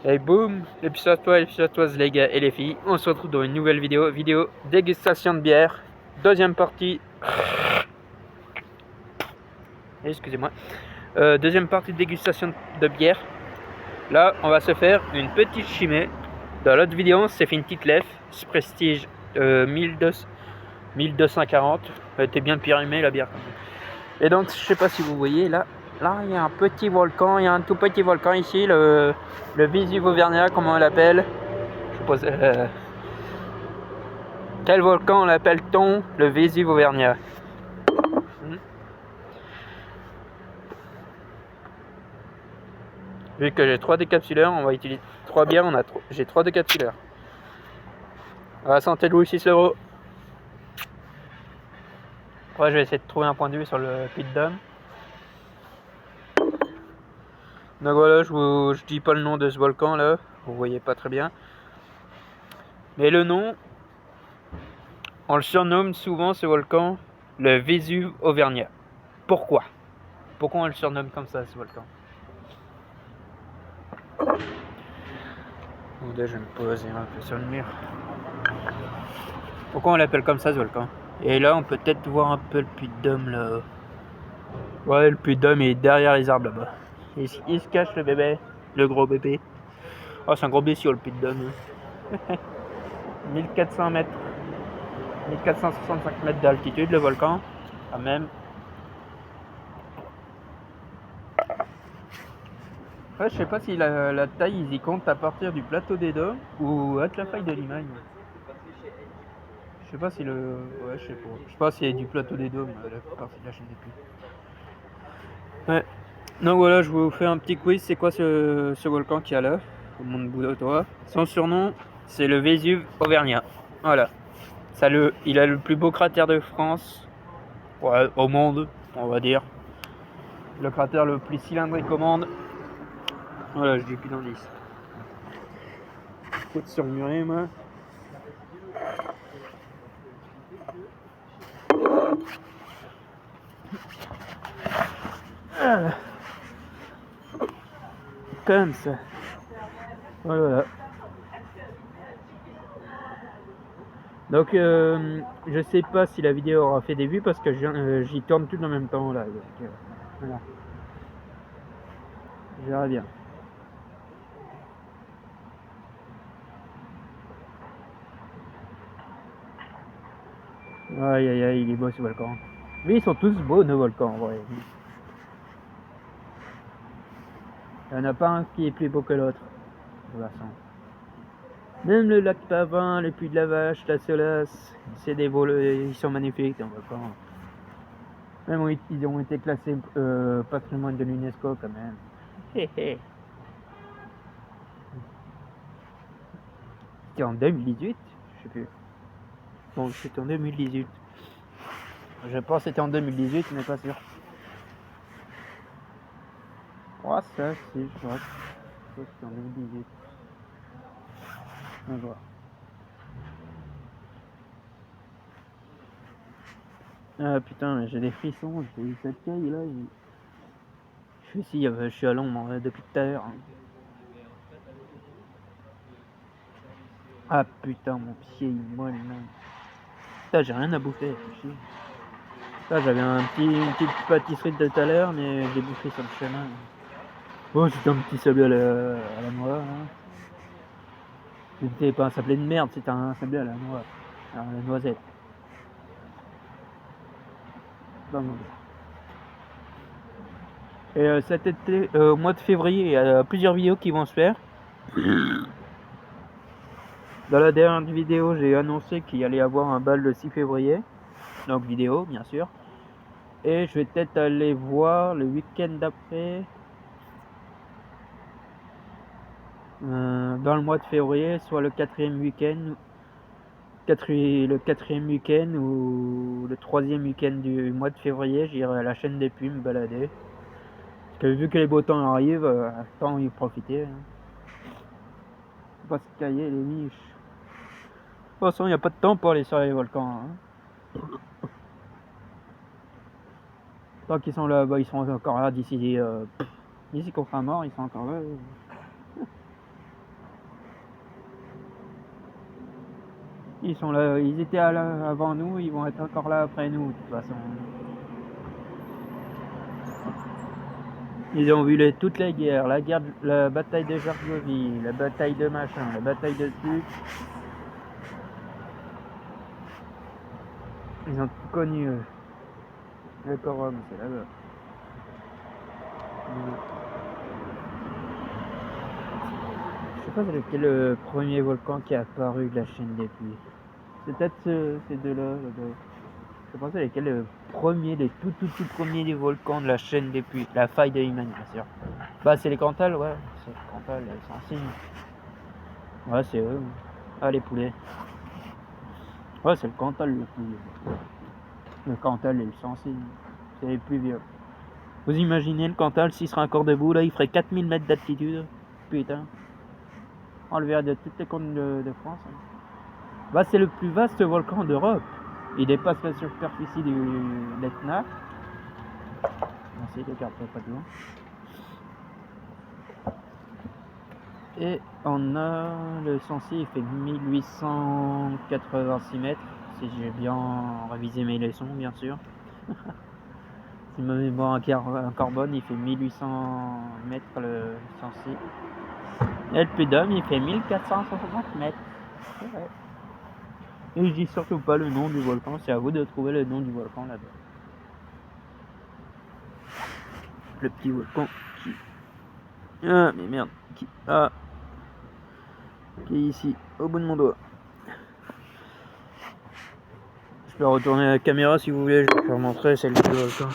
Et boum, les pichatois et les pichatoises, les gars et les filles, on se retrouve dans une nouvelle vidéo dégustation de bière, deuxième partie. Excusez-moi. Deuxième partie de dégustation de bière. Là, on va se faire une petite chimée. Dans l'autre vidéo, on s'est fait une petite lèvre, Prestige 1240. Elle était bien pyramée la bière. Et donc, je sais pas si vous voyez là. Là, il y a un petit volcan, il y a un tout petit volcan ici, le Vésuve auvergnat, comment on l'appelle. Je suppose. Quel volcan l'appelle-t-on le Vésuve auvergnat? Vu que j'ai 3 décapsuleurs, on va utiliser 3 bières, j'ai 3 décapsuleurs. À la santé de Louis Cicero. Ouais, je vais essayer de trouver un point de vue sur le Pit Dome. Donc voilà, je dis pas le nom de ce volcan là, vous voyez pas très bien. Mais le nom, on le surnomme souvent ce volcan le Vésuve auvergnat. Pourquoi on le surnomme comme ça ce volcan? Là, je vais me poser un peu sur le mur. Pourquoi on l'appelle comme ça ce volcan? Et là, on peut peut-être voir un peu le Puy de Dôme là. Ouais, le Puy de Dôme est derrière les arbres là-bas. Il se cache le bébé, le gros bébé. Oh, c'est un gros bestiau le Puy de Dôme. 1400 mètres, 1465 mètres d'altitude le volcan, quand même. Ouais, je sais pas si la taille ils y comptent à partir du plateau des Dômes ou à la faille de Limagne. Je sais pas si le. Ouais, je sais pas. Je sais pas si c'est du plateau des Dômes, la partie de la chaîne des Puys. Ouais. Donc voilà, je vous fais un petit quiz. C'est quoi ce volcan qu'il y a là, au monde boudotois? Son surnom, c'est le Vésuve auvergnat. Voilà. Il a le plus beau cratère de France. Ouais, au monde, on va dire. Le cratère le plus cylindrique au monde. Voilà, je dis plus d'indice. Côte sur le muret, moi. Voilà. Comme ça. Voilà. Donc, je sais pas si la vidéo aura fait des vues parce que j'y tourne tout en même temps là. Donc, voilà. Je verrai bien. Aïe aïe aïe, il est beau ce volcan. Mais ils sont tous beaux nos volcans en vrai. Il n'y en a pas un qui est plus beau que l'autre. De toute façon. Même le lac Pavin, les puits de la Vache, la Solace, c'est des beaux, ils sont magnifiques nos volcans. Même ils ont été classés patrimoine de l'UNESCO quand même. C'était en 2018, je sais plus. Bon, c'était en 2018. Je pense que c'était en 2018, mais pas sûr. Oh, ça, si, je crois que c'était en 2018. On va voir. Ah putain, j'ai des frissons, j'ai eu cette caille là. Je suis à l'ombre depuis tout à l'heure. Ah putain, mon pied il molle là. Putain, j'ai rien à bouffer, là j'avais une petite pâtisserie de tout à l'heure, mais j'ai bouffé sur le chemin. Oh, c'était un petit sablé à la noix. Hein. C'était pas un sablé de merde, c'était un sablé à la noix, à la noisette. Et cet été, au mois de février, il y a plusieurs vidéos qui vont se faire. Dans la dernière vidéo, j'ai annoncé qu'il y allait y avoir un bal le 6 février. Donc vidéo, bien sûr. Et je vais peut-être aller voir le week-end d'après. Dans le mois de février, soit le quatrième week-end. Le quatrième week-end ou le troisième week-end du mois de février, j'irai à la chaîne des Puys me balader. Parce que vu que les beaux temps arrivent, tant y profiter. Hein. Faut pas se cailler les miches. De toute façon, il n'y a pas de temps pour aller sur les volcans. Hein. Tant qu'ils sont là, ils seront encore là d'ici qu'on sera mort, ils sont encore là. Ils sont là, ils étaient avant nous, ils vont être encore là après nous, de toute façon. Ils ont vu toutes les guerres, la bataille de Jargovie, la bataille de machin, la bataille de truc. Ils ont tout connu, eux. Le Corum, c'est là-bas. Je sais pas c'est lequel le premier volcan qui est apparu de la chaîne des puits. C'est peut-être ces deux-là. Je pense c'est lequel le premier, les tout premiers des volcans de la chaîne des puits. La faille de Limagne, bien sûr. Bah c'est les Cantal, ouais. C'est les Cantal, sans signe. Ouais, c'est eux. Ah, les poulets. Ouais, c'est le Cantal le plus. Le Cantal et le sans signe. C'est les plus vieux. Vous imaginez le Cantal s'il serait encore debout là, il ferait 4000 mètres d'altitude. Putain. On le verrait de toutes les côtes de France. Hein. Bah, c'est le plus vaste volcan d'Europe. Il dépasse la superficie du l'Etna. On sait les cartes pas de loin. Et on a le Sancy, il fait 1886 mètres. Si j'ai bien révisé mes leçons, bien sûr. Si ma mémoire en carbone, il fait 1800 mètres le Sancy. Et le Puy-de-Dôme, il fait 1460 mètres. Ouais. Et je dis surtout pas le nom du volcan, c'est à vous de trouver le nom du volcan là-bas. Le petit volcan qui... Ah, mais merde. Qui est ici, au bout de mon doigt. Je peux retourner la caméra si vous voulez, je vais vous montrer, c'est le petit volcan.